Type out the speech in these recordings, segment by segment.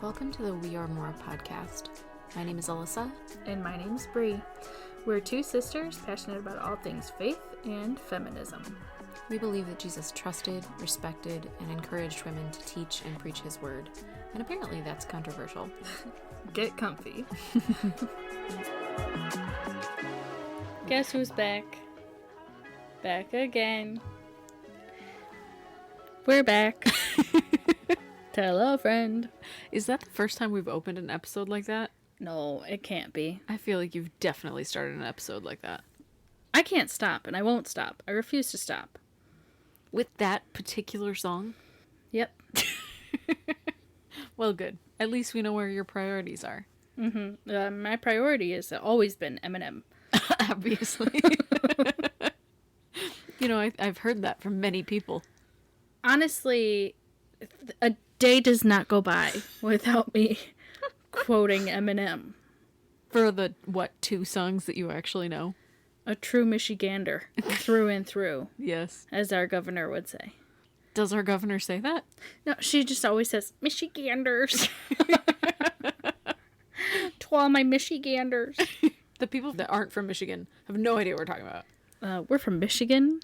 Welcome to the We Are More podcast. My name is Alyssa. And my name's Bree. We're two sisters passionate about all things faith and feminism. We believe that Jesus trusted, respected, and encouraged women to teach and preach his word. And apparently that's controversial. Get comfy. Guess who's back? Back again. We're back. Tell a friend. Is that the first time we've opened an episode like that? No, it can't be. I feel like you've definitely started an episode like that. I can't stop, and I won't stop. I refuse to stop. With that particular song? Yep. Well, good. At least we know where your priorities are. Mm-hmm. My priority has always been Eminem. Obviously. You know, I've heard that from many people. Honestly, a day does not go by without me quoting Eminem. For the, two songs that you actually know? A true Michigander, through and through. Yes. As our governor would say. Does our governor say that? No, she just always says, Michiganders. To all my Michiganders. The people that aren't from Michigan have no idea what we're talking about. We're from Michigan.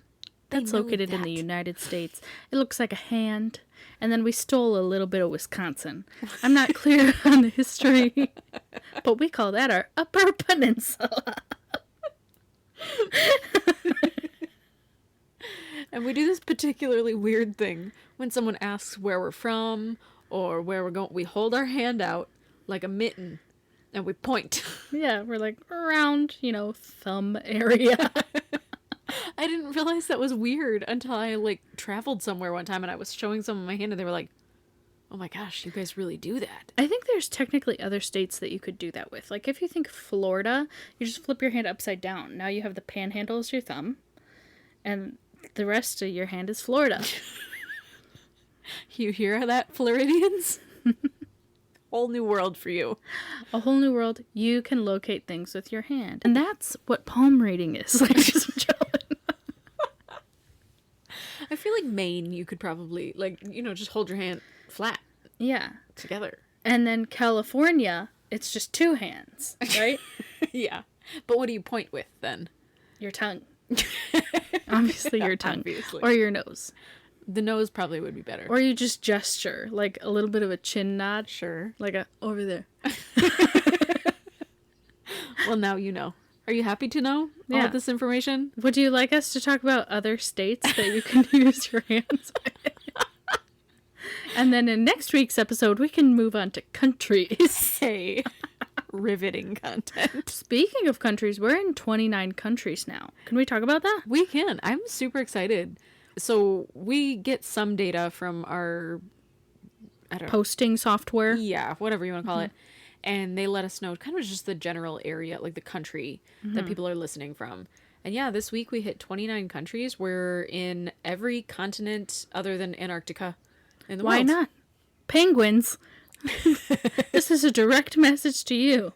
That's located in the United States. It looks like a hand. And then we stole a little bit of Wisconsin. I'm not clear on the history, but we call that our Upper Peninsula. And we do this particularly weird thing when someone asks where we're from or where we're going. We hold our hand out like a mitten and we point. Yeah, we're like around, thumb area. I didn't realize that was weird until I traveled somewhere one time and I was showing someone my hand and they were like, oh my gosh, you guys really do that. I think there's technically other states that you could do that with. Like if you think Florida, you just flip your hand upside down. Now you have the panhandle as your thumb and the rest of your hand is Florida. You hear that, Floridians? Whole new world for you. A whole new world. You can locate things with your hand. And that's what palm reading is, ladies and gentlemen. I feel like Maine, you could probably, just hold your hand flat. Yeah. Together. And then California, it's just two hands, right? Yeah. But what do you point with then? Your tongue. Obviously your tongue. Obviously. Or your nose. The nose probably would be better. Or you just gesture, like a little bit of a chin nod. Sure. Like a, over there. Well, now you know. Are you happy to know all of this information? Would you like us to talk about other states that you can use your hands with? And then in next week's episode, we can move on to countries. Hey. Riveting content. Speaking of countries, we're in 29 countries now. Can we talk about that? We can. I'm super excited. So we get some data from our posting software. Yeah, whatever you want to call it. And they let us know kind of just the general area, like the country that people are listening from. And yeah, this week we hit 29 countries. We're in every continent other than Antarctica in the world. Why not? Penguins. This is a direct message to you.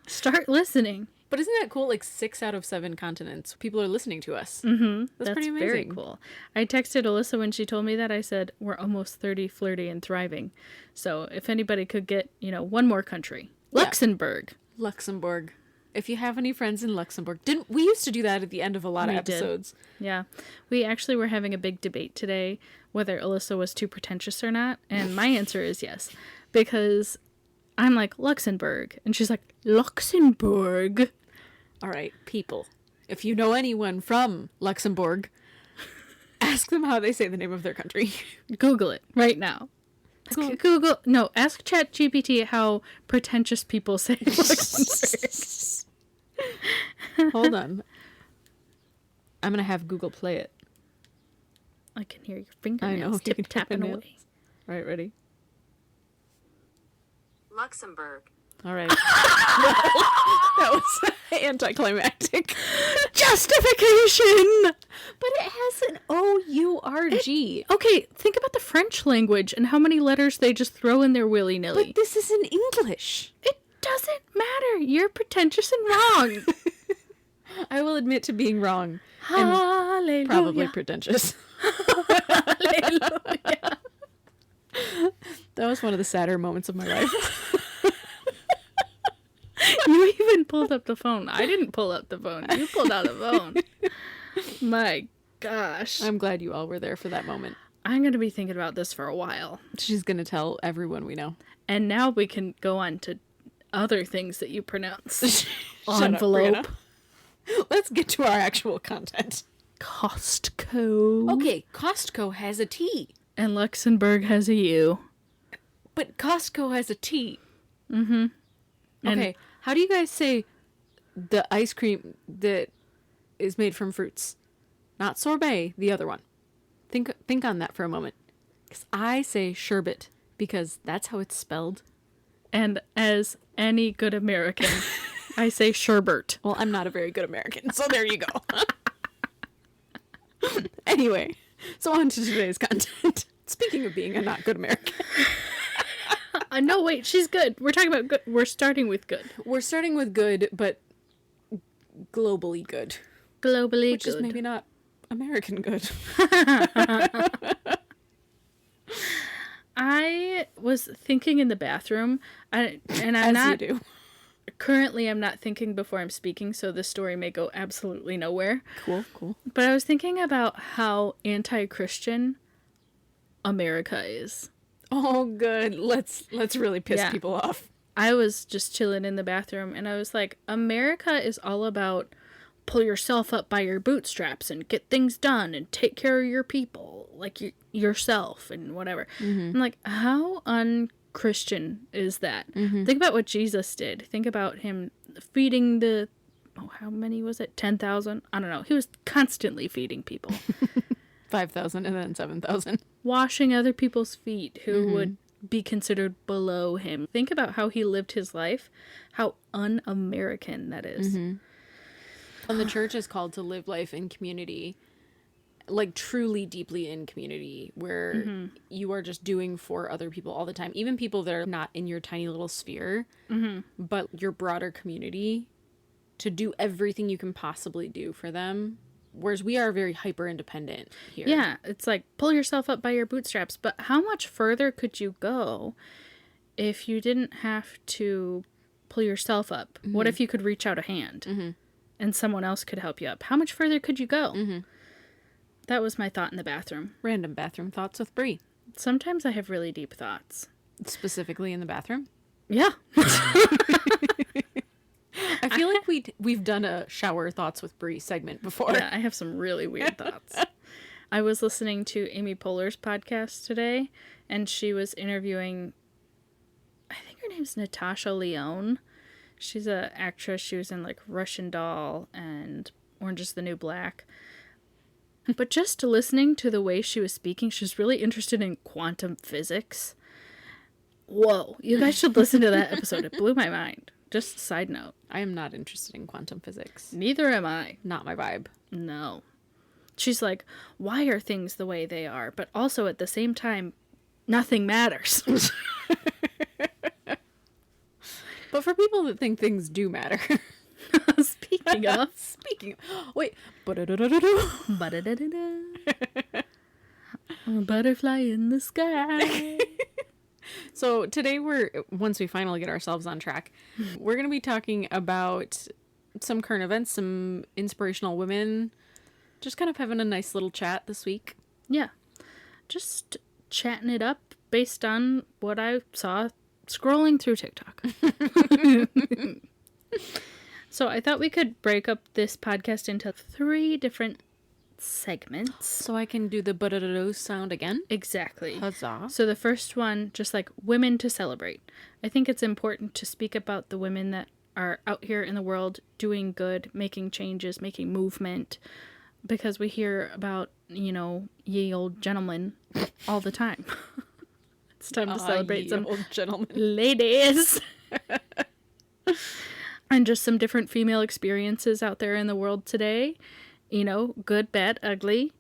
Start listening. But isn't that cool? 6 out of 7 continents, people are listening to us. Mm-hmm. That's pretty amazing. Very cool. I texted Alyssa when she told me that. I said, we're almost 30, flirty, and thriving. So if anybody could get, one more country. Luxembourg. Luxembourg. If you have any friends in Luxembourg. We used to do that at the end of a lot of episodes. Yeah. We actually were having a big debate today whether Alyssa was too pretentious or not. And my answer is yes. Because I'm like, Luxembourg. And she's like, Luxembourg. All right, people, if you know anyone from Luxembourg, ask them how they say the name of their country. Google it right now. Ask ChatGPT how pretentious people say Luxembourg. Hold on. I'm going to have Google play it. I can hear your fingernails tip-tapping away. All right, ready? Luxembourg. All right. That was anticlimactic. Justification! But it has an O-U-R-G. Okay, think about the French language and how many letters they just throw in there willy-nilly. But this is in English. It doesn't matter. You're pretentious and wrong. I will admit to being wrong. Hallelujah. Probably pretentious. Hallelujah. That was one of the sadder moments of my life. You even pulled up the phone. I didn't pull up the phone. You pulled out the phone. My gosh. I'm glad you all were there for that moment. I'm going to be thinking about this for a while. She's going to tell everyone we know. And now we can go on to other things that you pronounce. Shut up, Envelope. Brianna. Let's get to our actual content. Costco. Okay, Costco has a T. And Luxembourg has a U. But Costco has a T. Mm-hmm. Okay, how do you guys say the ice cream that is made from fruits? Not sorbet, the other one. Think on that for a moment. Because I say sherbet, because that's how it's spelled. And as any good American, I say sherbet. Well, I'm not a very good American, so there you go. Anyway, so on to today's content. Speaking of being a not good American. No, wait, she's good. We're talking about good. We're starting with good. We're starting with good, but globally good. Globally Which good. is maybe not American good. I was thinking in the bathroom, and I'm As not. you do. Currently, I'm not thinking before I'm speaking, so this story may go absolutely nowhere. Cool. But I was thinking about how anti-Christian America is. Oh, good. Let's really piss people off. I was just chilling in the bathroom, and I was like, America is all about pull yourself up by your bootstraps and get things done and take care of your people, like yourself and whatever. I'm like, how unchristian is that? Think about what Jesus did. Think about him feeding the, how many was it? 10,000? I don't know. He was constantly feeding people. 5,000 and then 7,000. Washing other people's feet who would be considered below him. Think about how he lived his life, how un-American that is. And the church is called to live life in community, like truly deeply in community, where you are just doing for other people all the time, even people that are not in your tiny little sphere, but your broader community, to do everything you can possibly do for them. Whereas we are very hyper independent here. Yeah, it's like pull yourself up by your bootstraps. But how much further could you go if you didn't have to pull yourself up? What if you could reach out a hand and someone else could help you up? How much further could you go? That was my thought in the bathroom. Random bathroom thoughts with Brie. Sometimes I have really deep thoughts. Specifically in the bathroom. Yeah. I feel like we've done a shower thoughts with Brie segment before. Yeah, I have some really weird thoughts. I was listening to Amy Poehler's podcast today, and she was interviewing, I think her name's Natasha Lyonne. She's an actress. She was in like Russian Doll and Orange is the New Black. But just listening to the way she was speaking, she's really interested in quantum physics. Whoa, you guys should listen to that episode. It blew my mind. Just a side note. I am not interested in quantum physics. Neither am I. Not my vibe. No. She's like, why are things the way they are? But also at the same time, nothing matters. But for people that think things do matter. Speaking of. Wait. A butterfly in the sky. So today once we finally get ourselves on track, we're going to be talking about some current events, some inspirational women, just kind of having a nice little chat this week. Yeah. Just chatting it up based on what I saw scrolling through TikTok. So I thought we could break up this podcast into 3 different segments. So I can do the ba-da-da-do sound again? Exactly. Huzzah. So the first one, just like women to celebrate. I think it's important to speak about the women that are out here in the world doing good, making changes, making movement, because we hear about, ye old gentlemen all the time. It's time to celebrate some old gentlemen. ladies. And just some different female experiences out there in the world today. Good, bad, ugly,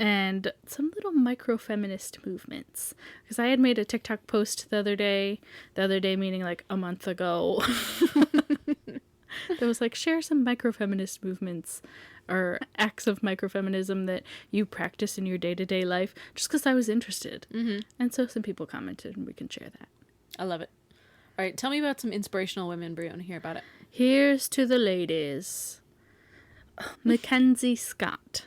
and some little micro-feminist movements. Because I had made a TikTok post the other day meaning like a month ago, that was like, share some micro-feminist movements or acts of microfeminism that you practice in your day-to-day life, just because I was interested. Mm-hmm. And so some people commented, and we can share that. I love it. All right, tell me about some inspirational women, Brie. I want to hear about it. Here's to the ladies. Mackenzie Scott.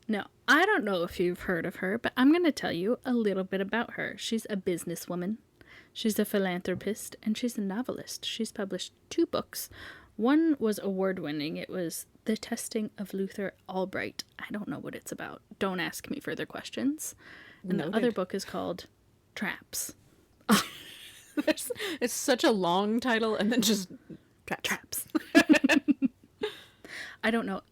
Now, I don't know if you've heard of her, but I'm going to tell you a little bit about her. She's a businesswoman. She's a philanthropist, and she's a novelist. She's published 2 books. One was award-winning. It was The Testing of Luther Albright. I don't know what it's about. Don't ask me further questions. And Noted. the other book is called Traps. It's such a long title, and then just Traps. I don't know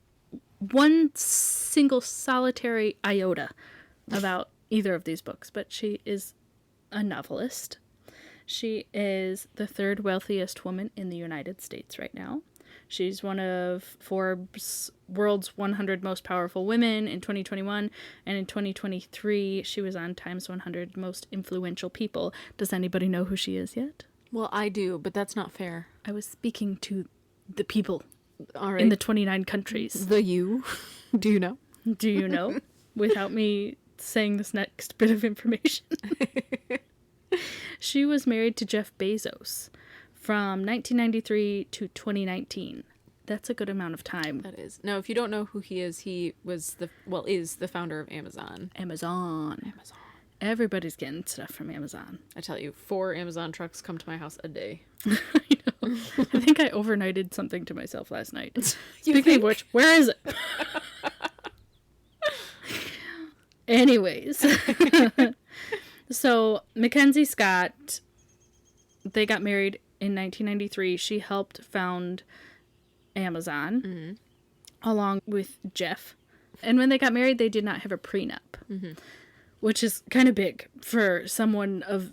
one single solitary iota about either of these books, but she is a novelist. She is the 3rd wealthiest woman in the United States right now. She's one of Forbes' World's 100 Most Powerful Women in 2021, and in 2023 she was on Time's 100 Most Influential People. Does anybody know who she is yet? Well, I do, but that's not fair. I was speaking to the people All right. in the 29 countries. The you. Do you know? Do you know? Without me saying this next bit of information. She was married to Jeff Bezos from 1993 to 2019. That's a good amount of time. That is. Now, if you don't know who he is is the founder of Amazon. Amazon. Everybody's getting stuff from Amazon. I tell you, 4 Amazon trucks come to my house a day. I know. I think I overnighted something to myself last night. You Speaking of which, where is it? Anyways. So, Mackenzie Scott, they got married in 1993. She helped found Amazon along with Jeff. And when they got married, they did not have a prenup, which is kind of big for someone of,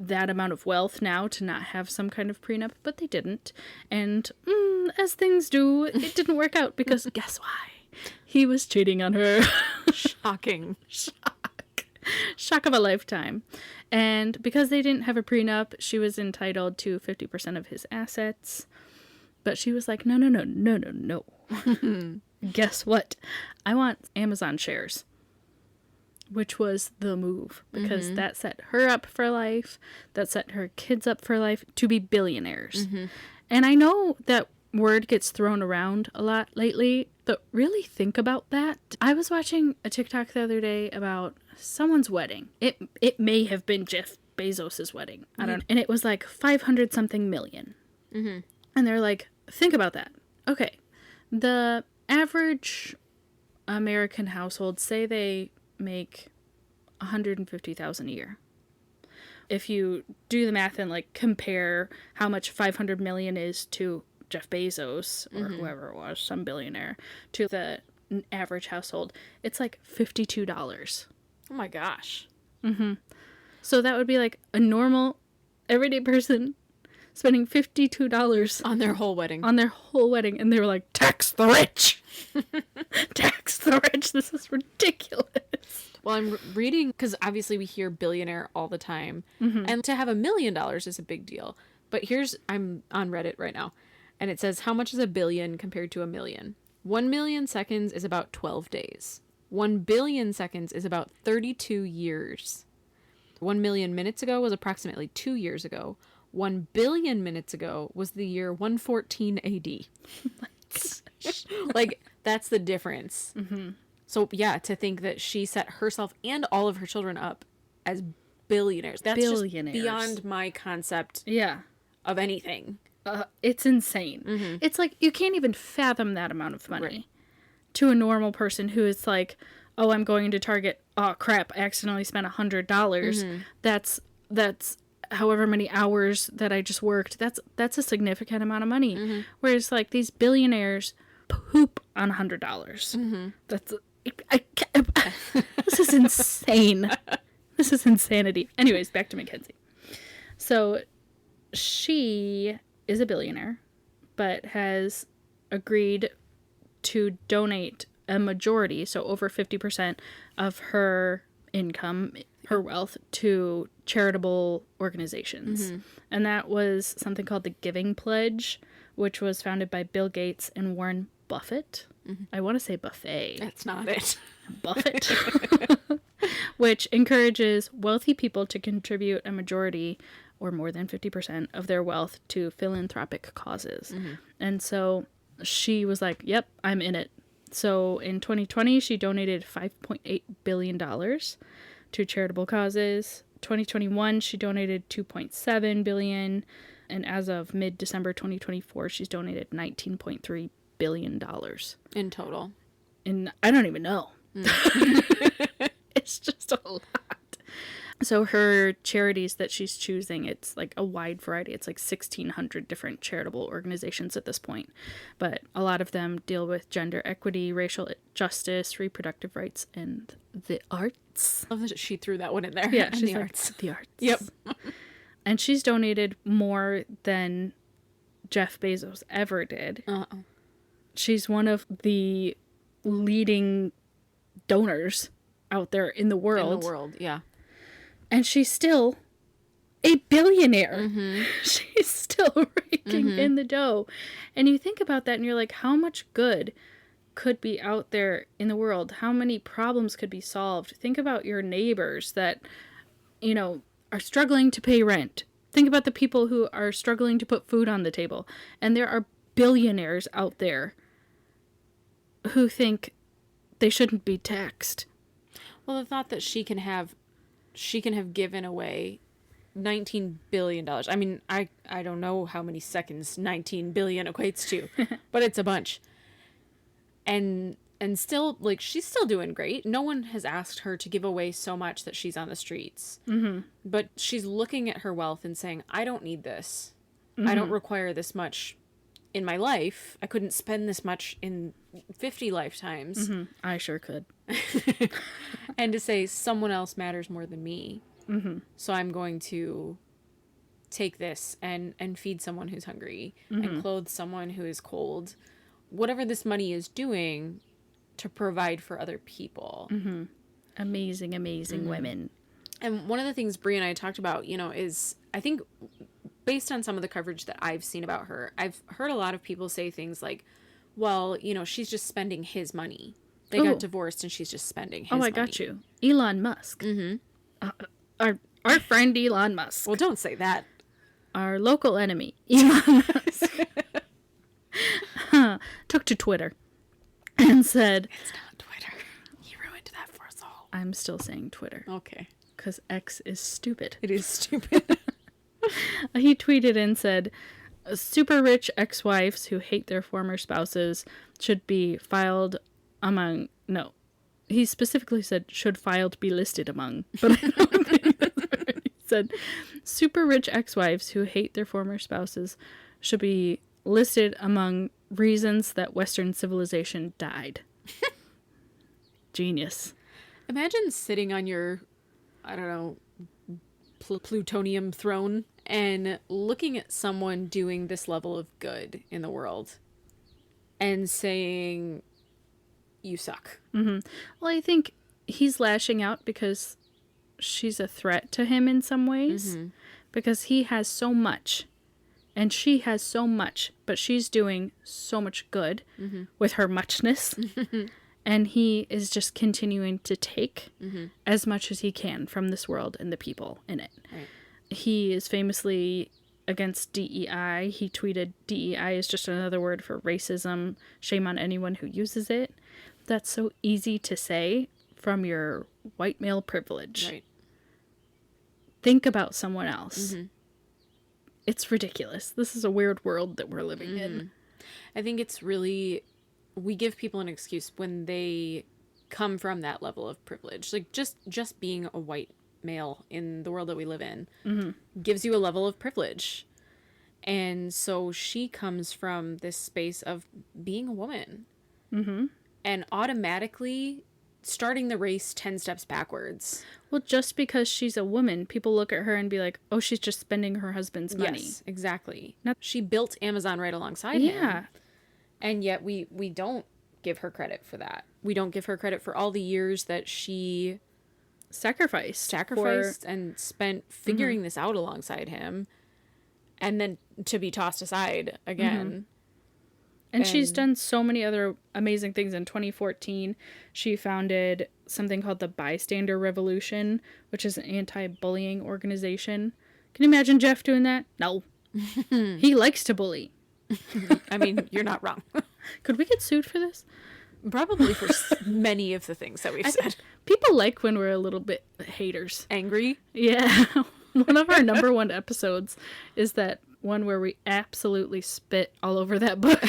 that amount of wealth now to not have some kind of prenup, but they didn't. And as things do, it didn't work out because guess why? He was cheating on her. Shocking. Shock of a lifetime. And because they didn't have a prenup, she was entitled to 50% of his assets. But she was like, no. Guess what? I want Amazon shares. Which was the move. Because that set her up for life. That set her kids up for life to be billionaires. And I know that word gets thrown around a lot lately, but really think about that. I was watching a TikTok the other day about someone's wedding. It may have been Jeff Bezos's wedding. I don't know. And it was like 500 something million. And they're like, think about that. Okay. The average American household, say they make $150,000 a year. If you do the math and like compare how much 500 million is to Jeff Bezos or whoever it was, some billionaire, to the average household, it's like $52. Oh my gosh. So that would be like a normal, everyday person spending $52 On their whole wedding. on their whole wedding, and they were like, tax the rich! Tax the rich! This is ridiculous. Well, I'm reading, because obviously we hear billionaire all the time, and to have $1 million is a big deal. But I'm on Reddit right now, and it says, how much is a billion compared to a million? 1 million seconds is about 12 days. 1 billion seconds is about 32 years. 1 million minutes ago was approximately 2 years ago. 1 billion minutes ago was the year 114 AD. Like, that's the difference. So, yeah, to think that she set herself and all of her children up as billionaires. That's Billionaires. just beyond my concept Yeah. of anything. It's insane. It's like, you can't even fathom that amount of money to a normal person who is like, oh, I'm going to Target. Oh, crap, I accidentally spent $100. That's however many hours that I just worked. That's a significant amount of money. Whereas, like, these billionaires poop on $100. That's... this is insane. This is insanity. Anyways, back to Mackenzie. So, she is a billionaire, but has agreed to donate a majority, so over 50% of her income, her wealth, to charitable organizations. And that was something called the Giving Pledge, which was founded by Bill Gates and Warren Buffett. I want to say buffet. That's not it. Buffett. Which encourages wealthy people to contribute a majority or more than 50% of their wealth to philanthropic causes. And so she was like, yep, I'm in it. So in 2020, she donated $5.8 billion to charitable causes. 2021, she donated $2.7 billion. And as of mid-December 2024, she's donated $19.3 billion. In total. And I don't even know. It's just a lot. So her charities that she's choosing, it's like a wide variety. It's like 1,600 different charitable organizations at this point. But a lot of them deal with gender equity, racial justice, reproductive rights, and the arts. I love that she threw that one in there. Yeah, And she's the like, arts. the arts. Yep. And she's donated more than Jeff Bezos ever did. She's one of the leading donors out there in the world. In the world, yeah. And she's still a billionaire. She's still raking in the dough. And you think about that and you're like, how much good could be out there in the world? How many problems could be solved? Think about your neighbors that, you know, are struggling to pay rent. Think about the people who are struggling to put food on the table. And there are billionaires out there who think they shouldn't be taxed. Well, the thought that she can have given away $19 billion. I mean, I don't know how many seconds 19 billion equates to, but it's a bunch. And still, like, she's still doing great. No one has asked her to give away so much that she's on the streets. But she's looking at her wealth and saying, I don't need this. I don't require this much in my life. I couldn't spend this much in 50 lifetimes. I sure could. And to say someone else matters more than me. So I'm going to take this and feed someone who's hungry and clothe someone who is cold. Whatever this money is doing to provide for other people. Amazing, amazing women. And one of the things Brie and I talked about, you know, is I think based on some of the coverage that I've seen about her, I've heard a lot of people say things like, well, you know, she's just spending his money. They got divorced and she's just spending his money. Oh, I got you. Elon Musk. Our friend Elon Musk. Well, don't say that. Our local enemy, Elon Musk, took to Twitter and said... It's not Twitter. He ruined that for us all. I'm still saying Twitter. Okay. Because X is stupid. It is stupid. He tweeted and said, super rich ex-wives who hate their former spouses should be filed among... No. He specifically said, should filed be listed among. But I don't think that's what he said. Super rich ex-wives who hate their former spouses should be listed among reasons that Western civilization died. Genius. Imagine sitting on your, I don't know, plutonium throne and looking at someone doing this level of good in the world and saying, you suck. Well, I think he's lashing out because she's a threat to him in some ways. Because he has so much and she has so much, but she's doing so much good with her muchness. And he is just continuing to take as much as he can from this world and the people in it. Right. He is famously against DEI. He tweeted, DEI is just another word for racism. Shame on anyone who uses it. That's so easy to say from your white male privilege. Right. Think about someone else. It's ridiculous. This is a weird world that we're living in. I think it's really, we give people an excuse when they come from that level of privilege. Like just being a white male in the world that we live in gives you a level of privilege. And so she comes from this space of being a woman. And automatically starting the race 10 steps backwards. Well, just because she's a woman, people look at her and be like, oh, she's just spending her husband's money. Yes, exactly. She built Amazon right alongside him. And yet we don't give her credit for that. We don't give her credit for all the years that she sacrificed and spent figuring this out alongside him, and then to be tossed aside again. And she's done so many other amazing things. In 2014, she founded something called the Bystander Revolution, which is an anti-bullying organization. Can you imagine Jeff doing that? No. He likes to bully. I mean, you're not wrong. Could we get sued for this? Probably for many of the things that we've said. People like when we're a little bit haters. Angry? Yeah. One of our number one episodes is that one where we absolutely spit all over that book.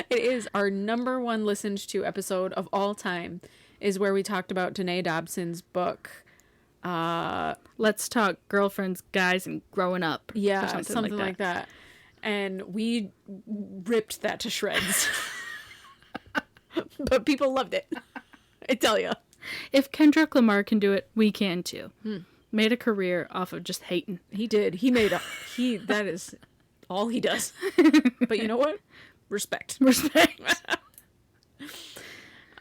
It is our number one listened to episode of all time, is where we talked about Danae Dobson's book. Let's Talk Girlfriends, Guys, and Growing Up. Yeah, something like that. And we ripped that to shreds. But people loved it. I tell you. If Kendrick Lamar can do it, we can too. Made a career off of just hating. He did. That is all he does. But you know what? Respect.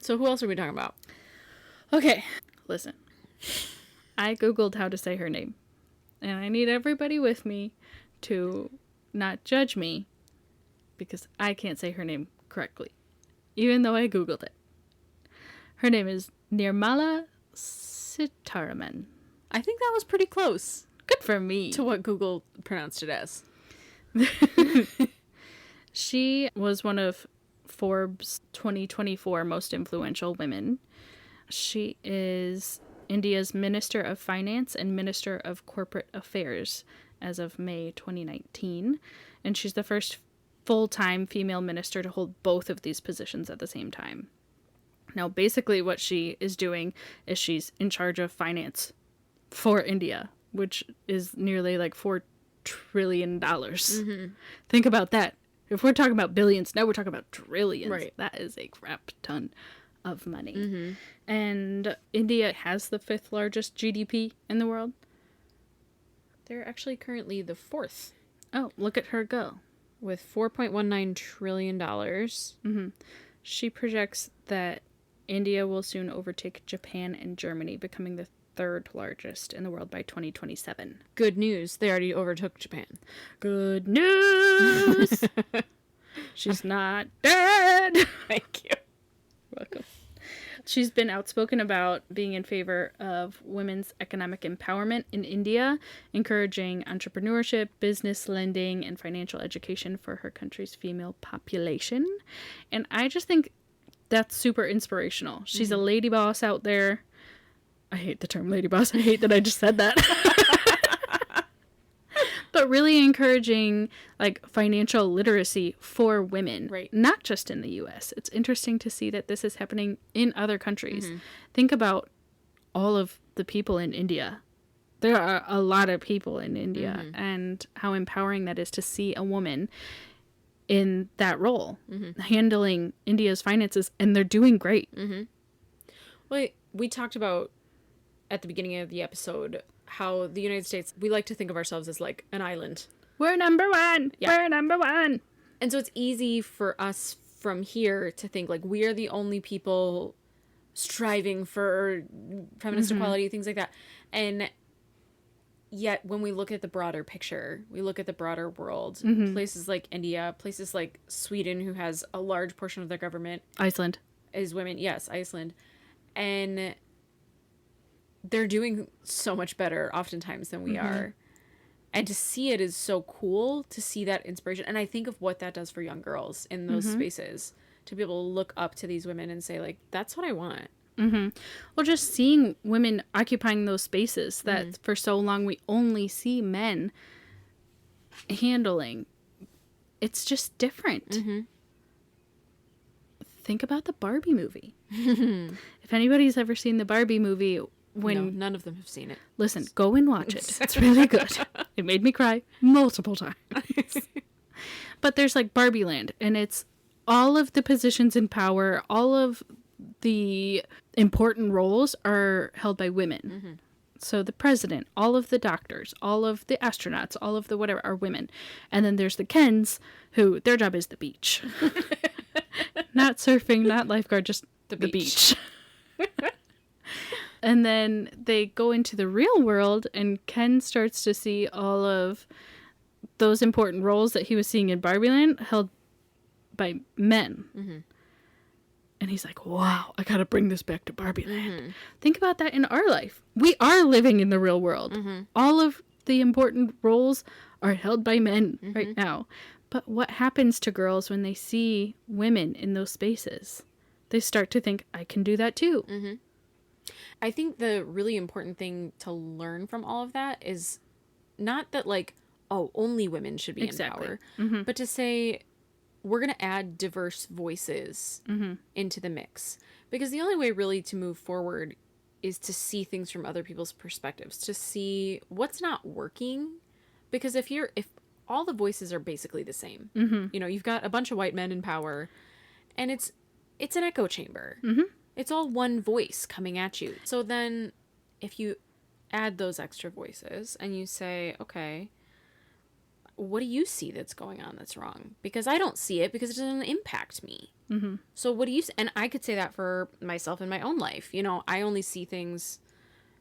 So who else are we talking about? Okay, listen. I Googled how to say her name. And I need everybody with me to not judge me because I can't say her name correctly, even though I Googled it. Her name is Nirmala Sitharaman. I think that was pretty close. Good for me. To what Google pronounced it as. She was one of Forbes' 2024 most influential women. She is India's Minister of Finance and Minister of Corporate Affairs as of May 2019. And she's the first full-time female minister to hold both of these positions at the same time. Now, basically what she is doing is she's in charge of finance for India, which is nearly like $4 trillion. Think about that. If we're talking about billions, now we're talking about trillions. Right. That is a crap ton of money. And India has the 5th largest GDP in the world. They're actually currently the 4th. Oh, look at her go. With $4.19 trillion. She projects that India will soon overtake Japan and Germany, becoming the 3rd largest in the world by 2027. Good news. They already overtook Japan. Good news! She's not dead! Thank you. Welcome. She's been outspoken about being in favor of women's economic empowerment in India, encouraging entrepreneurship, business lending, and financial education for her country's female population. And I just think that's super inspirational. She's a lady boss out there. I hate the term lady boss. I hate that I just said that. But really encouraging like financial literacy for women, right? Not just in the US. It's interesting to see that this is happening in other countries. Think about all of the people in India. There are a lot of people in India and how empowering that is to see a woman in that role, handling India's finances, and they're doing great. Well, we talked about at the beginning of the episode how the United States, we like to think of ourselves as like an island. We're number one. Yeah. We're number one. And so it's easy for us from here to think like we are the only people striving for feminist equality, things like that. And yet when we look at the broader picture, we look at the broader world, places like India, places like Sweden, who has a large portion of their government. Iceland. Is women. Yes, Iceland. And they're doing so much better oftentimes than we are. And to see it is so cool, to see that inspiration. And I think of what that does for young girls in those spaces, to be able to look up to these women and say, like, that's what I want. Well, just seeing women occupying those spaces that for so long we only see men handling. It's just different. Think about the Barbie movie. If anybody's ever seen the Barbie movie, No, none of them have seen it. Listen, go and watch it. It's really good. It made me cry multiple times. But there's like Barbie Land, and it's all of the positions in power, all of the important roles are held by women. So the president, all of the doctors, all of the astronauts, all of the whatever are women. And then there's the Kens, who their job is the beach. Not surfing, not lifeguard, just the beach. And then they go into the real world, and Ken starts to see all of those important roles that he was seeing in Barbie Land held by men. Mm-hmm. And he's like, wow, I gotta bring this back to Barbie Land. Think about that in our life. We are living in the real world. All of the important roles are held by men right now. But what happens to girls when they see women in those spaces? They start to think, I can do that too. I think the really important thing to learn from all of that is not that, like, oh, only women should be in power, but to say, we're going to add diverse voices into the mix. Because the only way really to move forward is to see things from other people's perspectives, to see what's not working. Because if all the voices are basically the same, you know, you've got a bunch of white men in power, and it's an echo chamber. It's all one voice coming at you. So then if you add those extra voices and you say, okay, what do you see that's going on that's wrong? Because I don't see it because it doesn't impact me. So what do you see? And I could say that for myself in my own life. You know, I only see things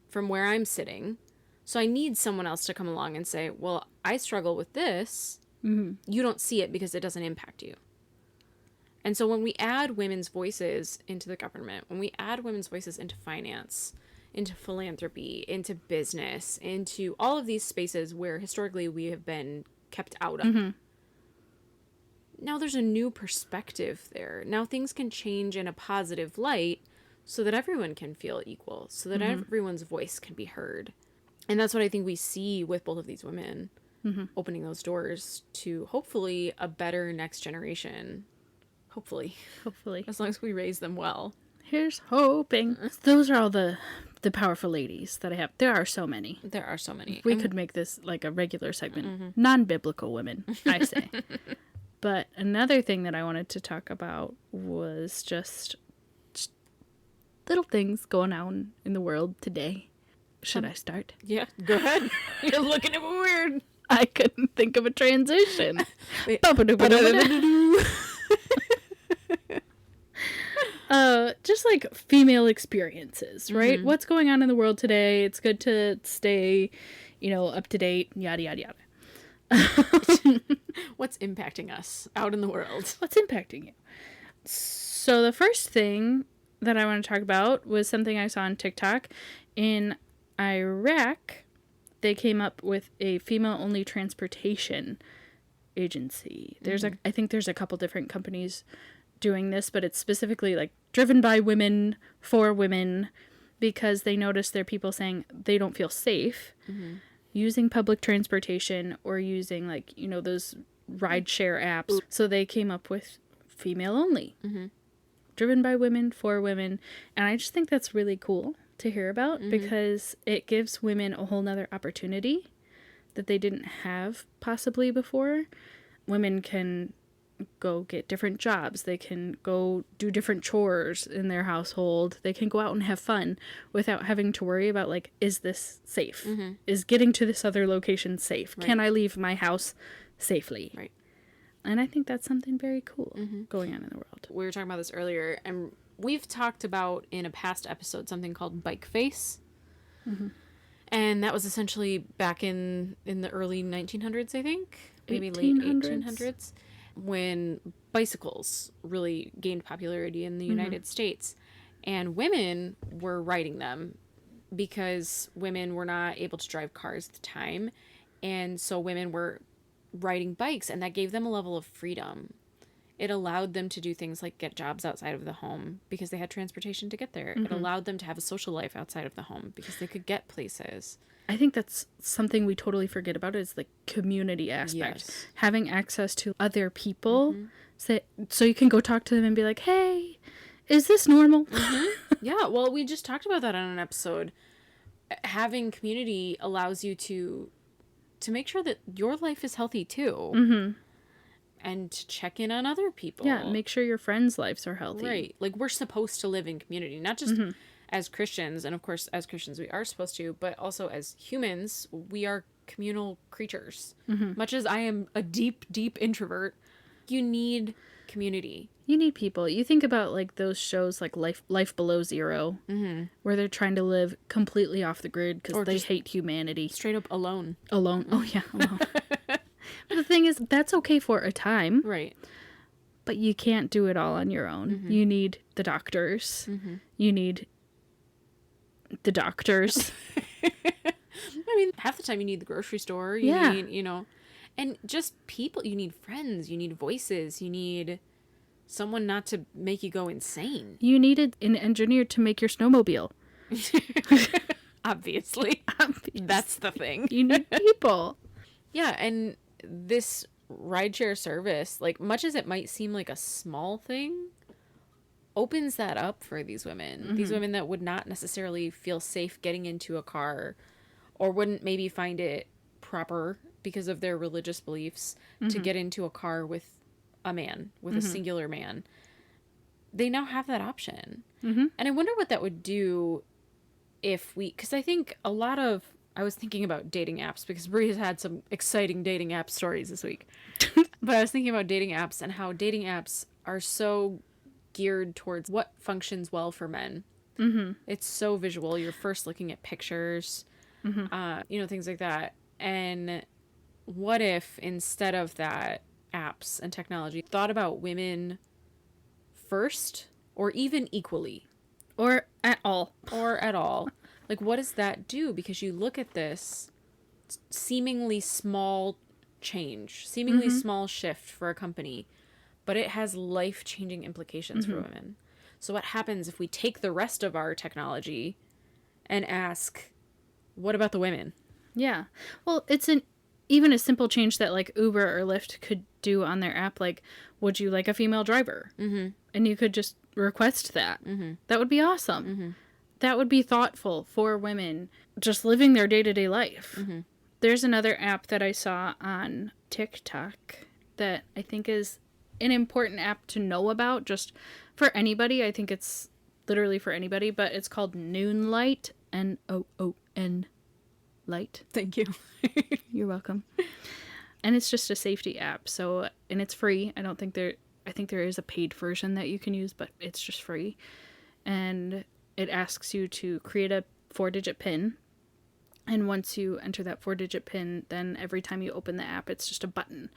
from where I'm sitting. So I need someone else to come along and say, well, I struggle with this. You don't see it because it doesn't impact you. And so when we add women's voices into the government, when we add women's voices into finance, into philanthropy, into business, into all of these spaces where historically we have been kept out of, now there's a new perspective there. Now things can change in a positive light so that everyone can feel equal, so that everyone's voice can be heard. And that's what I think we see with both of these women, opening those doors to hopefully a better next generation. Hopefully. As long as we raise them well. Here's hoping. Those are all the powerful ladies that I have. There are so many. We could make this like a regular segment. Non-biblical women, I say. But another thing that I wanted to talk about was just little things going on in the world today. Should I start? Yeah, go ahead. You're looking at me weird. I couldn't think of a transition. Just like female experiences, right? What's going on in the world today? It's good to stay, up to date, yada, yada, yada. What's impacting us out in the world? What's impacting you? So the first thing that I want to talk about was something I saw on TikTok. In Iraq, they came up with a female-only transportation agency. I think there's a couple different companies doing this, but it's specifically like driven by women for women, because they notice there are people saying they don't feel safe using public transportation or using those rideshare apps. So they came up with female only, driven by women for women. And I just think that's really cool to hear about because it gives women a whole nother opportunity that they didn't have possibly before. Women can go get different jobs. They can go do different chores in their household. They can go out and have fun without having to worry about is this safe? Is getting to this other location safe? Right. Can I leave my house safely? Right. And I think that's something very cool going on in the world. We were talking about this earlier, and we've talked about in a past episode something called bike face. And that was essentially back in the early 1900s, I think. Maybe late 1800s. When bicycles really gained popularity in the United States, and women were riding them because women were not able to drive cars at the time, and so women were riding bikes, and that gave them a level of freedom. It allowed them to do things like get jobs outside of the home because they had transportation to get there. It allowed them to have a social life outside of the home because they could get places. I think that's something we totally forget about is the community aspect. Yes. Having access to other people so you can go talk to them and be like, hey, is this normal? Yeah, well, we just talked about that on an episode. Having community allows you to make sure that your life is healthy too. And to check in on other people. Yeah, make sure your friends' lives are healthy. Right. Like, we're supposed to live in community, not just as Christians, and of course, as Christians we are supposed to, but also as humans, we are communal creatures. Much as I am a deep, deep introvert, you need community. You need people. You think about those shows like Life Below Zero, where they're trying to live completely off the grid because they hate humanity. Straight up alone. Alone. Oh, yeah, alone. But the thing is, that's okay for a time. Right. But you can't do it all on your own. You need the doctors. You need the doctors. I mean, half the time you need the grocery store. You need, you know, and just people. You need friends. You need voices. You need someone not to make you go insane. You needed an engineer to make your snowmobile. Obviously. That's the thing. You need people. Yeah, and this rideshare service, like, much as it might seem like a small thing, opens that up for these women. These women that would not necessarily feel safe getting into a car, or wouldn't maybe find it proper because of their religious beliefs to get into a car with a man, with a singular man. They now have that option. And I wonder what that would do if because I think I was thinking about dating apps because Bree's had some exciting dating app stories this week. But I was thinking about dating apps and how dating apps are so geared towards what functions well for men. It's so visual. You're first looking at pictures, you know, things like that. And what if instead of that, apps and technology thought about women first, or even equally, or at all? Like, what does that do? Because you look at this seemingly small change, seemingly small shift for a company, but it has life-changing implications for women. So what happens if we take the rest of our technology and ask, what about the women? Yeah. Well, it's even a simple change that like Uber or Lyft could do on their app. Like, would you like a female driver? And you could just request that. That would be awesome. That would be thoughtful for women just living their day-to-day life. There's another app that I saw on TikTok that I think is an important app to know about just for anybody. I think it's literally for anybody, but it's called Noonlight, Noon Light. Thank you. You're welcome. And it's just a safety app. So, and it's free. I think there is a paid version that you can use, but it's just free. And it asks you to create a 4-digit PIN. And once you enter that 4-digit PIN, then every time you open the app, it's just a button.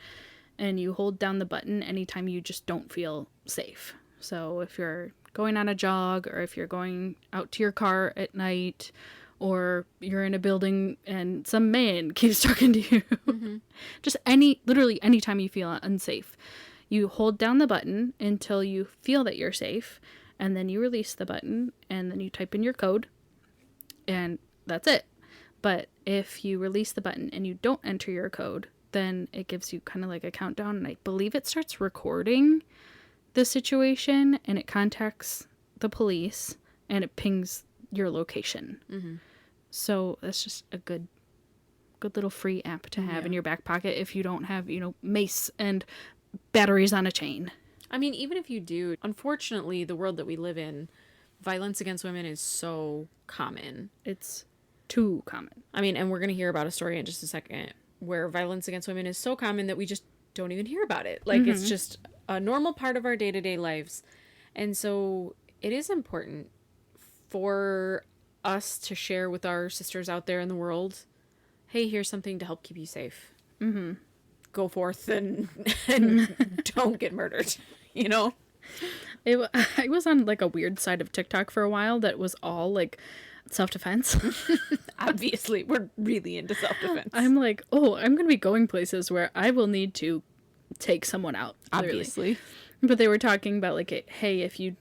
And you hold down the button anytime you just don't feel safe. So if you're going on a jog, or if you're going out to your car at night, or you're in a building and some man keeps talking to you, just literally anytime you feel unsafe, you hold down the button until you feel that you're safe, and then you release the button, and then you type in your code, and that's it. But if you release the button and you don't enter your code, then it gives you kind of like a countdown, and I believe it starts recording the situation, and it contacts the police, and it pings your location. So that's just a good little free app to have in your back pocket if you don't have, mace and batteries on a chain. I mean, even if you do, unfortunately, the world that we live in, violence against women is so common. It's too common. I mean, and we're going to hear about a story in just a second where violence against women is so common that we just don't even hear about it. Like, it's just a normal part of our day-to-day lives. And so it is important for us to share with our sisters out there in the world, hey, here's something to help keep you safe. Go forth and don't get murdered, I was on like a weird side of TikTok for a while that was all like self-defense. Obviously, we're really into self-defense. I'm like, oh, I'm going to be going places where I will need to take someone out. Obviously. Literally. But they were talking about like, hey, if you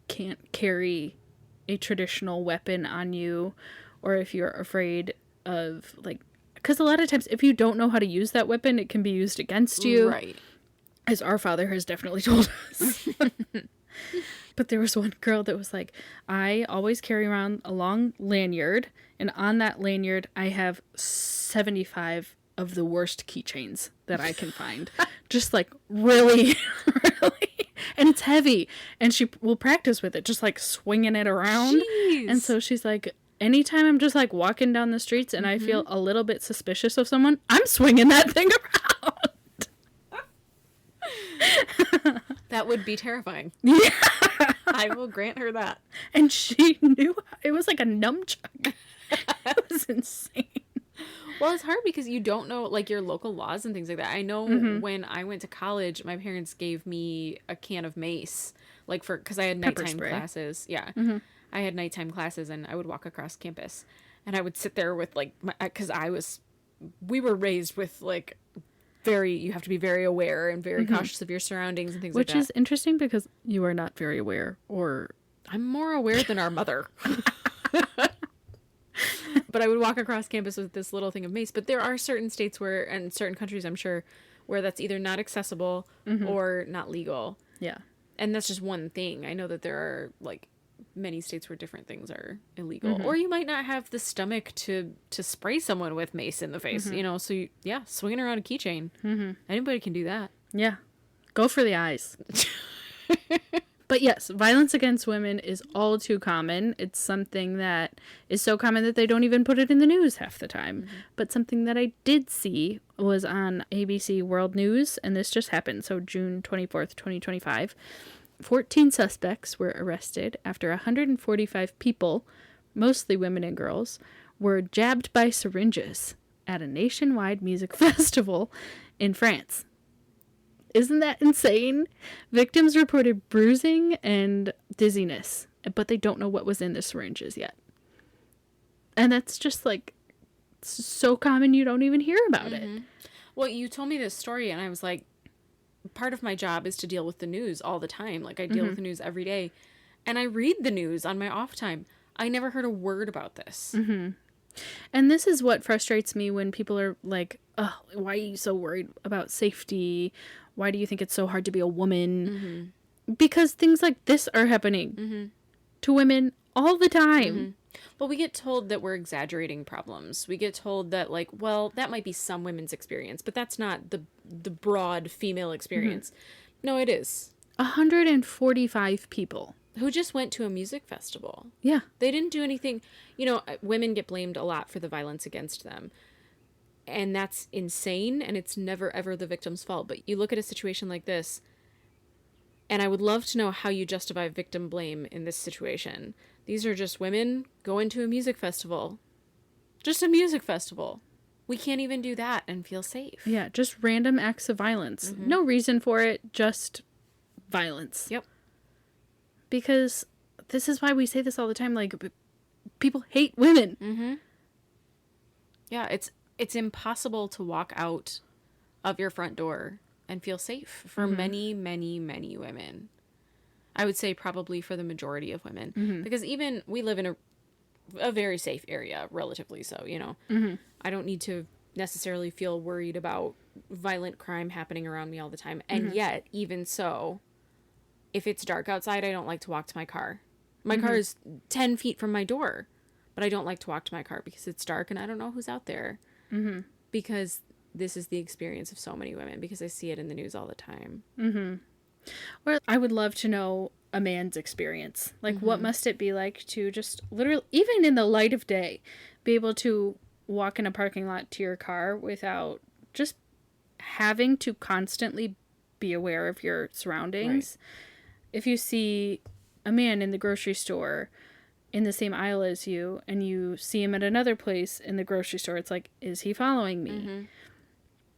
can't carry a traditional weapon on you, or if you're afraid of like, because a lot of times if you don't know how to use that weapon, it can be used against you. Right. As our father has definitely told us. But there was one girl that was like, I always carry around a long lanyard, and on that lanyard I have 75 of the worst keychains that I can find. Just like really, really. And it's heavy. And she will practice with it, just like swinging it around. Jeez. And so she's like, anytime I'm just like walking down the streets and I feel a little bit suspicious of someone, I'm swinging that thing around. That would be terrifying. Yeah. I will grant her that. And she knew it was like a nunchuck. It was insane. Well, it's hard because you don't know, like, your local laws and things like that. I know when I went to college, my parents gave me a can of mace, like, because I had Pepper nighttime spray. classes. Yeah. I had nighttime classes, and I would walk across campus. And I would sit there with, like, because we were raised with, like, you have to be very aware and very cautious of your surroundings and things like that. Which is interesting because you are not very aware, or I'm more aware than our mother. But I would walk across campus with this little thing of mace. But there are certain states and certain countries, I'm sure, where that's either not accessible or not legal. yeah. And that's just one thing. I know that there are, like, many states where different things are illegal. Or you might not have the stomach to spray someone with mace in the face, you know? So, swinging around a keychain. Anybody can do that. Yeah. Go for the eyes. But yes, violence against women is all too common. It's something that is so common that they don't even put it in the news half the time. But something that I did see was on ABC World News, and this just happened, so June 24th, 2025. 14 suspects were arrested after 145 people, mostly women and girls, were jabbed by syringes at a nationwide music festival in France. Isn't that insane? Victims reported bruising and dizziness, but they don't know what was in the syringes yet. And that's just, like, so common you don't even hear about it. Well, you told me this story, and I was like, part of my job is to deal with the news all the time. Like, I deal with the news every day. And I read the news on my off time. I never heard a word about this. And this is what frustrates me when people are like, oh, why are you so worried about safety? Why do you think it's so hard to be a woman? Because things like this are happening to women all the time. Well, we get told that we're exaggerating problems. We get told that, like, well, that might be some women's experience, but that's not the broad female experience. No, it is. 145 people. Who just went to a music festival. Yeah. They didn't do anything. You know, women get blamed a lot for the violence against them. And that's insane, and it's never, ever the victim's fault. But you look at a situation like this, and I would love to know how you justify victim blame in this situation. These are just women going to a music festival. Just a music festival. We can't even do that and feel safe. Yeah, just random acts of violence. No reason for it, just violence. Yep. Because this is why we say this all the time, like, people hate women. Yeah, it's impossible to walk out of your front door and feel safe for many, many, many women. I would say probably for the majority of women. Because even we live in a very safe area, relatively so, you know. I don't need to necessarily feel worried about violent crime happening around me all the time. And yet, even so, if it's dark outside, I don't like to walk to my car. My car is 10 feet from my door, but I don't like to walk to my car because it's dark and I don't know who's out there. Because this is the experience of so many women, because I see it in the news all the time. Or I would love to know a man's experience. Like, what must it be like to just literally, even in the light of day, be able to walk in a parking lot to your car without just having to constantly be aware of your surroundings. Right. If you see a man in the grocery store in the same aisle as you, and you see him at another place in the grocery store, it's like, is he following me?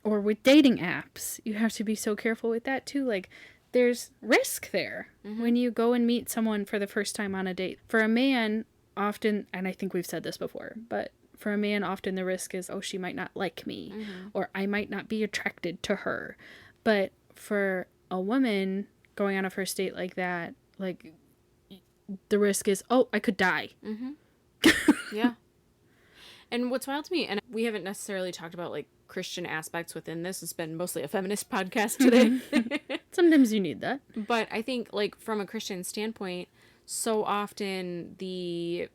Or with dating apps, you have to be so careful with that too. Like, there's risk there when you go and meet someone for the first time on a date. For a man, often, and I think we've said this before, but for a man, often the risk is, oh, she might not like me, or I might not be attracted to her. But for a woman going on a first date like that, like, the risk is, oh, I could die. Yeah. And what's wild to me, and we haven't necessarily talked about, like, Christian aspects within this. It's been mostly a feminist podcast today. Sometimes you need that. But I think, like, from a Christian standpoint, so often the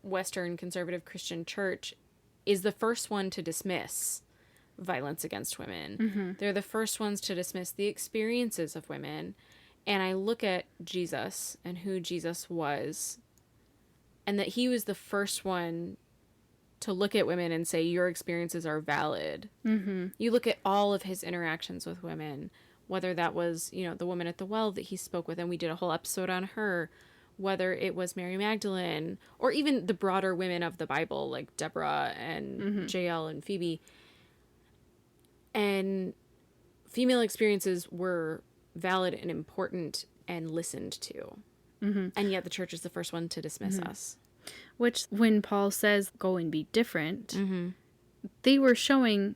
Western conservative Christian church is the first one to dismiss violence against women. They're the first ones to dismiss the experiences of women. And I look at Jesus and who Jesus was, and that he was the first one to look at women and say, your experiences are valid. You look at all of his interactions with women, whether that was, you know, the woman at the well that he spoke with, and we did a whole episode on her, whether it was Mary Magdalene or even the broader women of the Bible, like Deborah and Jael and Phoebe. And female experiences were valid and important and listened to. And yet the church is the first one to dismiss us. Which, when Paul says, go and be different, they were showing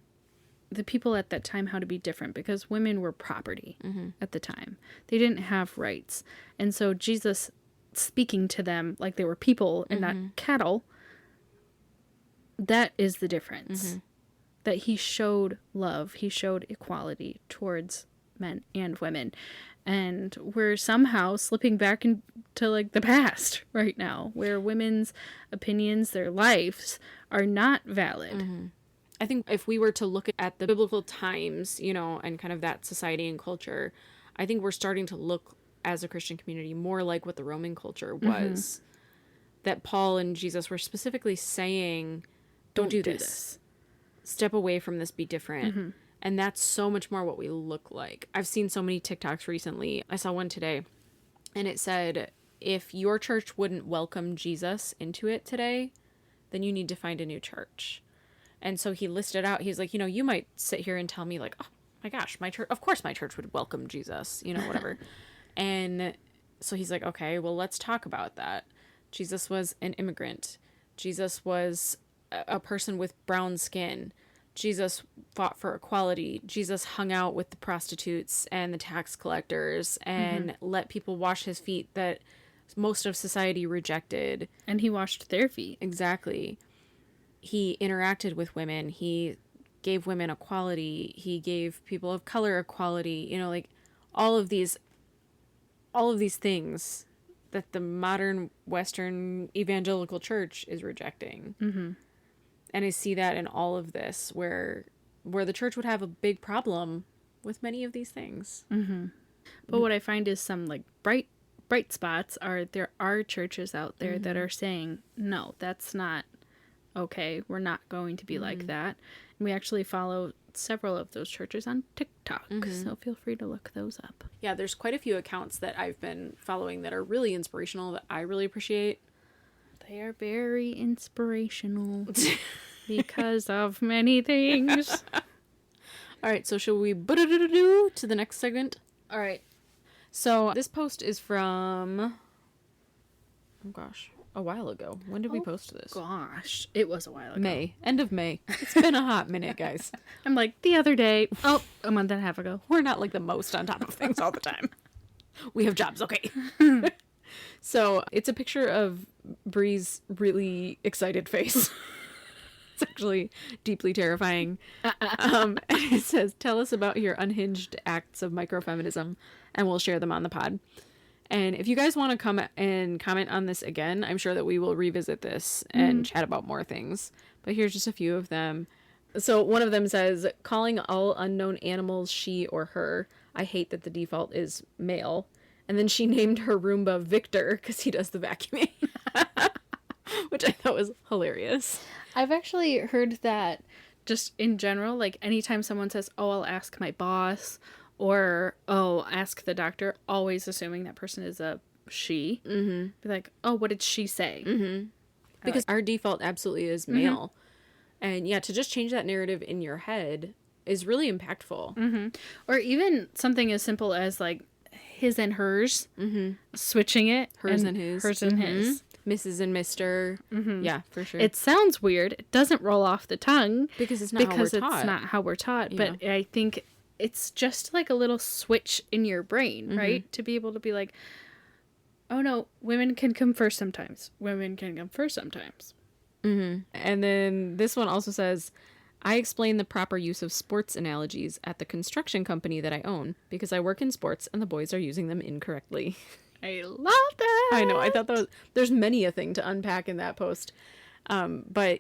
the people at that time how to be different, because women were property at the time. They didn't have rights. And so Jesus speaking to them like they were people and not cattle, that is the difference. That he showed love. He showed equality towards men and women. And we're somehow slipping back into like the past right now, where women's opinions, their lives, are not valid. I think if we were to look at the biblical times, you know, and kind of that society and culture, I think we're starting to look as a Christian community more like what the Roman culture was. That Paul and Jesus were specifically saying, don't do this. Step away from this, be different. And that's so much more what we look like. I've seen so many TikToks recently. I saw one today, and it said, if your church wouldn't welcome Jesus into it today, then you need to find a new church. And so he listed out, he's like, you know, you might sit here and tell me like, oh my gosh, my church, of course my church would welcome Jesus, you know, whatever. And so he's like, okay, well, let's talk about that. Jesus was an immigrant. Jesus was a person with brown skin. Jesus fought for equality. Jesus hung out with the prostitutes and the tax collectors and let people wash his feet that most of society rejected. And he washed their feet. Exactly. He interacted with women. He gave women equality. He gave people of color equality. You know, like all of these things that the modern Western evangelical church is rejecting. And I see that in all of this, where the church would have a big problem with many of these things. But what I find is some like bright spots are there are churches out there that are saying, no, that's not okay. We're not going to be like that. And we actually follow several of those churches on TikTok, so feel free to look those up. Yeah, there's quite a few accounts that I've been following that are really inspirational that I really appreciate. They are very inspirational because of many things. All right, so shall we to the next segment? All right. So this post is from, oh gosh, a while ago. When did we post this? Gosh, it was a while ago. May. End of May. It's been a hot minute, guys. I'm like, the other day. Oh, a month and a half ago. We're not like the most on top of things all the time. We have jobs, okay. So it's a picture of Bree's really excited face. It's actually deeply terrifying. And it says, tell us about your unhinged acts of microfeminism, and we'll share them on the pod. And if you guys want to come and comment on this again, I'm sure that we will revisit this and chat about more things. But here's just a few of them. So one of them says, calling all unknown animals she or her. I hate that the default is male. And then she named her Roomba Victor because he does the vacuuming, which I thought was hilarious. I've actually heard that just in general, like anytime someone says, oh, I'll ask my boss, or, oh, ask the doctor, always assuming that person is a she. Be like, oh, what did she say? Because our default absolutely is male. And yeah, to just change that narrative in your head is really impactful. Or even something as simple as like his and hers, switching it. Hers and his. Hers and his. Mrs. and Mr. Yeah, for sure. It sounds weird. It doesn't roll off the tongue. Because it's not how we're taught. Because it's not how we're taught. But I think it's just like a little switch in your brain, right? To be able to be like, oh no, women can come first sometimes. Women can come first sometimes. And then this one also says, I explain the proper use of sports analogies at the construction company that I own because I work in sports and the boys are using them incorrectly. I love that. I know. I thought that was, there's many a thing to unpack in that post. But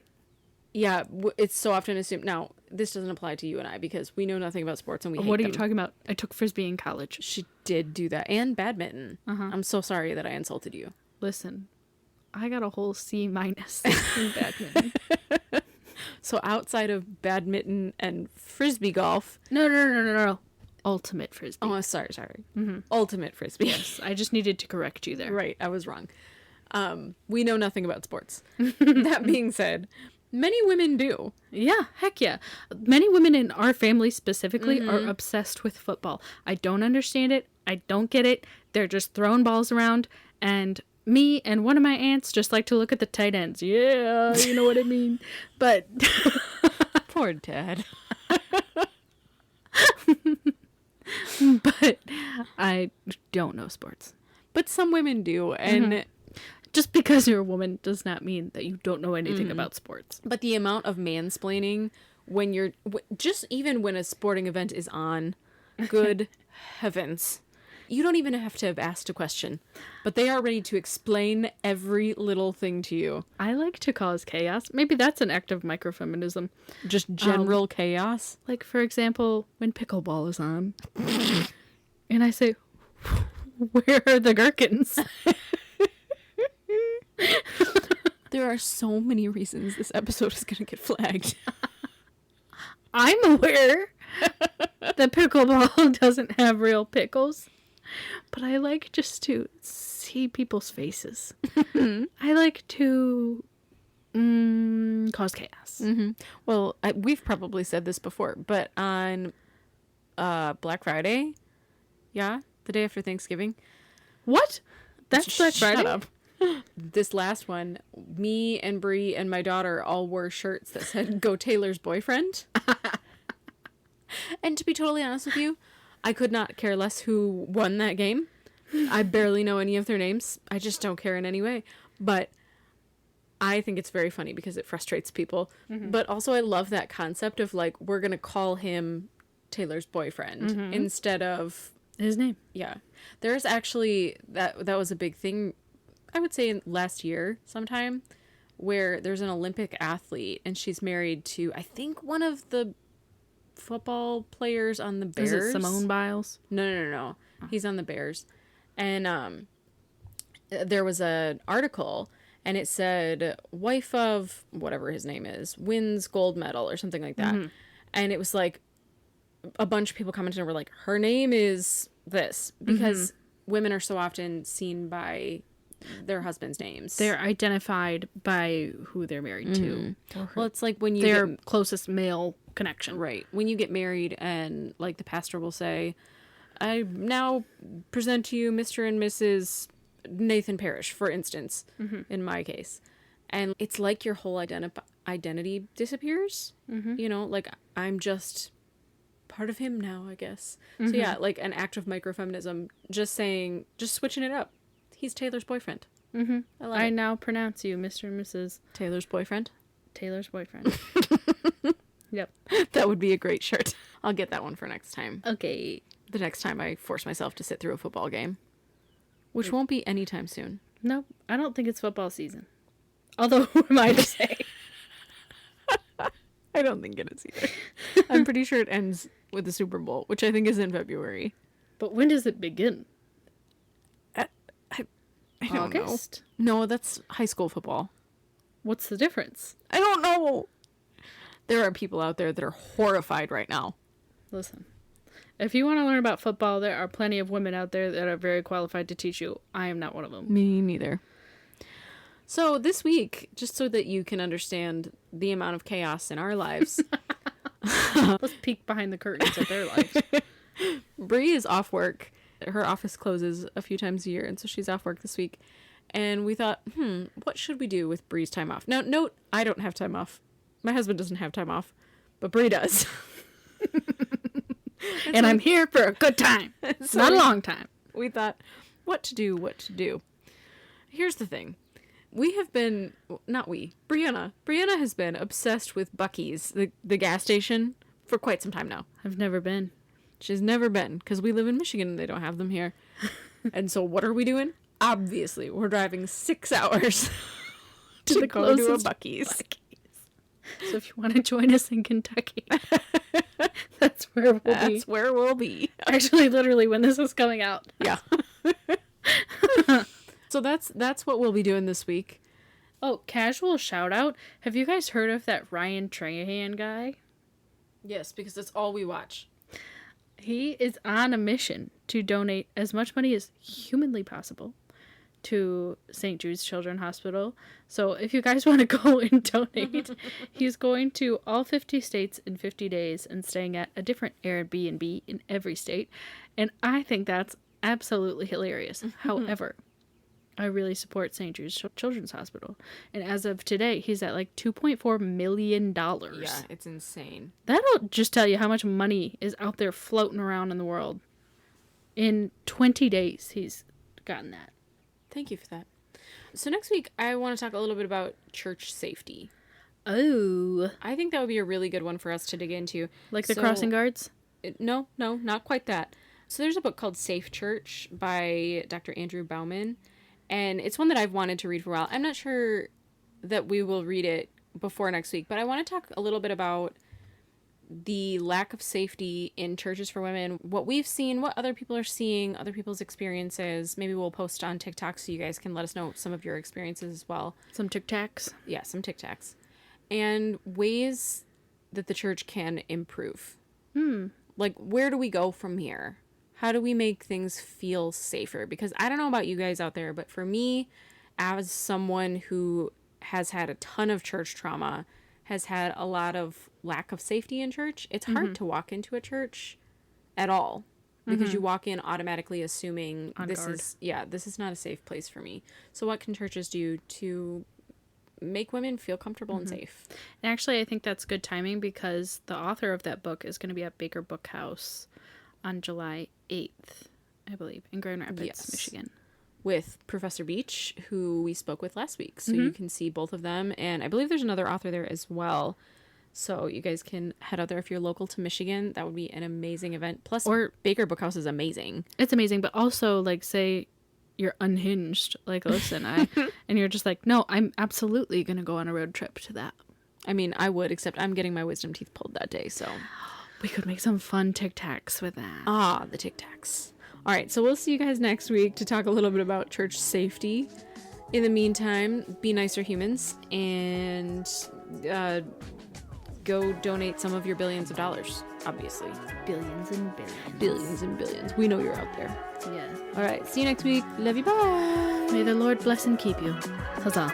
yeah, it's so often assumed. Now, this doesn't apply to you and I because we know nothing about sports and we hate What are them. you talking about? I took Frisbee in college. She did do that. And badminton. I'm so sorry that I insulted you. Listen, I got a whole C- in badminton. So outside of badminton and Frisbee golf. No. ultimate frisbee. Oh, sorry. Ultimate frisbee. Yes, I just needed to correct you there. Right, I was wrong. We know nothing about sports. That being said, many women do. Yeah, heck yeah. Many women in our family specifically are obsessed with football. I don't understand it. I don't get it. They're just throwing balls around, and me and one of my aunts just like to look at the tight ends. Yeah, you know what I mean. But Poor Dad. but I don't know sports. But some women do, and Just because you're a woman does not mean that you don't know anything about sports. but the amount of mansplaining when you're just even when a sporting event is on, good heavens. You don't even have to have asked a question, but they are ready to explain every little thing to you. I like to cause chaos. Maybe that's an act of microfeminism. Just general chaos. Like, for example, when pickleball is on. And I say, where are the gherkins? There are so many reasons this episode is going to get flagged. I'm aware that pickleball doesn't have real pickles. But I like just to see people's faces. I like to cause chaos. Well, we've probably said this before, but on Black Friday, yeah, the day after Thanksgiving. What? That's Black Shut Friday? up. This last one, me and Bree and my daughter all wore shirts that said "Go Taylor's boyfriend." And to be totally honest with you, I could not care less who won that game. I barely know any of their names. I just don't care in any way. But I think it's very funny because it frustrates people. But also I love that concept of like, we're going to call him Taylor's boyfriend instead of His name. yeah. There's actually that was a big thing, I would say last year sometime, where there's an Olympic athlete and she's married to I think one of the football players on the Bears. Is it Simone Biles? No. He's on the Bears. And there was an article and it said wife of whatever his name is wins gold medal or something like that. And it was like a bunch of people commented and were like, her name is this, because women are so often seen by their husbands' names. They're identified by who they're married to. Well, it's like when you Their get, closest male connection. right, when you get married and like the pastor will say, I now present to you Mr. and Mrs. Nathan Parrish, for instance, in my case. And it's like your whole identity disappears. You know, like I'm just part of him now, I guess. So yeah, like an act of microfeminism, just switching it up. He's Taylor's boyfriend. I now pronounce you Mr. and Mrs. Taylor's boyfriend. Taylor's boyfriend. Yep. That would be a great shirt. I'll get that one for next time. Okay. The next time I force myself to sit through a football game. Which won't be anytime soon. No, I don't think it's football season. Although, who am I to say? I don't think it is either. I'm pretty sure it ends with the Super Bowl, which I think is in February. But when does it begin? I don't August? know. No, that's high school football. What's the difference? I don't know. There are people out there that are horrified right now. Listen, if you want to learn about football, there are plenty of women out there that are very qualified to teach you. I am not one of them. Me neither. So this week, just so that you can understand the amount of chaos in our lives, Let's peek behind the curtains of their lives. Bree is off work. Her office closes a few times a year, and so she's off work this week. And we thought, what should we do with Bree's time off? Now, note, I don't have time off. My husband doesn't have time off, but Bree does. And I'm here for a good time. So Not a long time. We thought, what to do. Here's the thing. We have been, not we, Brianna has been obsessed with Buc-ee's, the gas station, for quite some time now. I've never been. She's never been, because we live in Michigan and they don't have them here. And so what are we doing? Obviously, we're driving 6 hours to the go to a closest Buc-ee's. So if you want to join us in Kentucky, that's where we'll be. That's where we'll be. Actually, literally, when this is coming out. Yeah. So that's what we'll be doing this week. Oh, casual shout out. Have you guys heard of that Ryan Trahan guy? Yes, because that's all we watch. He is on a mission to donate as much money as humanly possible to St. Jude's Children's Hospital. So if you guys want to go and donate, he's going to all 50 states in 50 days and staying at a different Airbnb in every state. And I think that's absolutely hilarious. However, I really support St. Jude's Children's Hospital. And as of today, he's at like $2.4 million. Yeah, it's insane. That'll just tell you how much money is out there floating around in the world. In 20 days, he's gotten that. Thank you for that. So next week, I want to talk a little bit about church safety. Oh. I think that would be a really good one for us to dig into. Like the crossing guards? No, not quite that. So there's a book called Safe Church by Dr. Andrew Bauman. And it's one that I've wanted to read for a while. I'm not sure that we will read it before next week, but I want to talk a little bit about the lack of safety in churches for women, what we've seen, what other people are seeing, other people's experiences. Maybe we'll post on TikTok so you guys can let us know some of your experiences as well. Some Tic Tacs? Yeah, some Tic Tacs. And ways that the church can improve. Like, where do we go from here? How do we make things feel safer? Because I don't know about you guys out there, but for me, as someone who has had a ton of church trauma, has had a lot of lack of safety in church, it's hard to walk into a church at all. Because you walk in automatically assuming this is not a safe place for me. So what can churches do to make women feel comfortable and safe? And actually, I think that's good timing because the author of that book is going to be at Baker Book House on July 8th, I believe, in Grand Rapids, Michigan. With Professor Beach, who we spoke with last week. So you can see both of them. And I believe there's another author there as well. So you guys can head out there if you're local to Michigan. That would be an amazing event. Plus, Baker Book House is amazing. It's amazing. But also, like, say you're unhinged, like, listen, and you're just like, no, I'm absolutely going to go on a road trip to that. I mean, I would, except I'm getting my wisdom teeth pulled that day, so... We could make some fun Tic Tacs with that. Ah, the Tic Tacs. All right, so we'll see you guys next week to talk a little bit about church safety. In the meantime, be nicer humans and go donate some of your billions of dollars, obviously. Billions and billions. Billions and billions. We know you're out there. Yeah. All right, see you next week. Love you, bye. May the Lord bless and keep you. Huzzah.